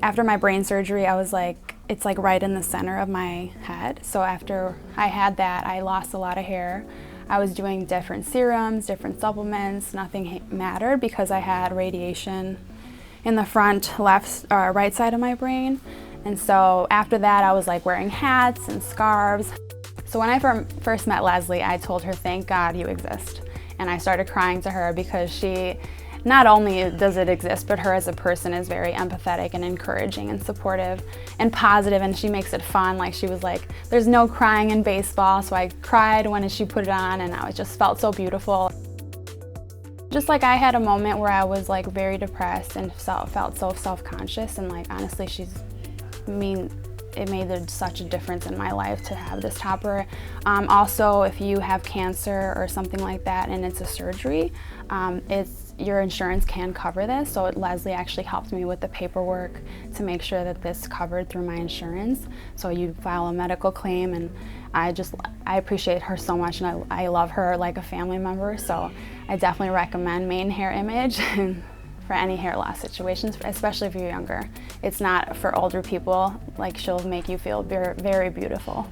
After my brain surgery, I was like, it's like right in the center of my head. So after I had that, I lost a lot of hair. I was doing different serums, different supplements, nothing mattered because I had radiation in the front right side of my brain. And so after that, I was like wearing hats and scarves. So when I first met Leslie, I told her, thank God you exist. And I started crying to her because she, not only does it exist, but her as a person is very empathetic and encouraging and supportive and positive, and she makes it fun. Like she was like, there's no crying in baseball, so I cried when she put it on, and I just felt so beautiful. Just like I had a moment where I was like very depressed and felt so self-conscious, and like honestly, it made such a difference in my life to have this topper. Also, if you have cancer or something like that and it's a surgery, your insurance can cover this. So Leslie actually helped me with the paperwork to make sure that this covered through my insurance. So you file a medical claim, and I appreciate her so much, and I love her like a family member. So I definitely recommend Main Hair Image for any hair loss situations, especially if you're younger. It's not for older people. Like, she'll make you feel very, very beautiful.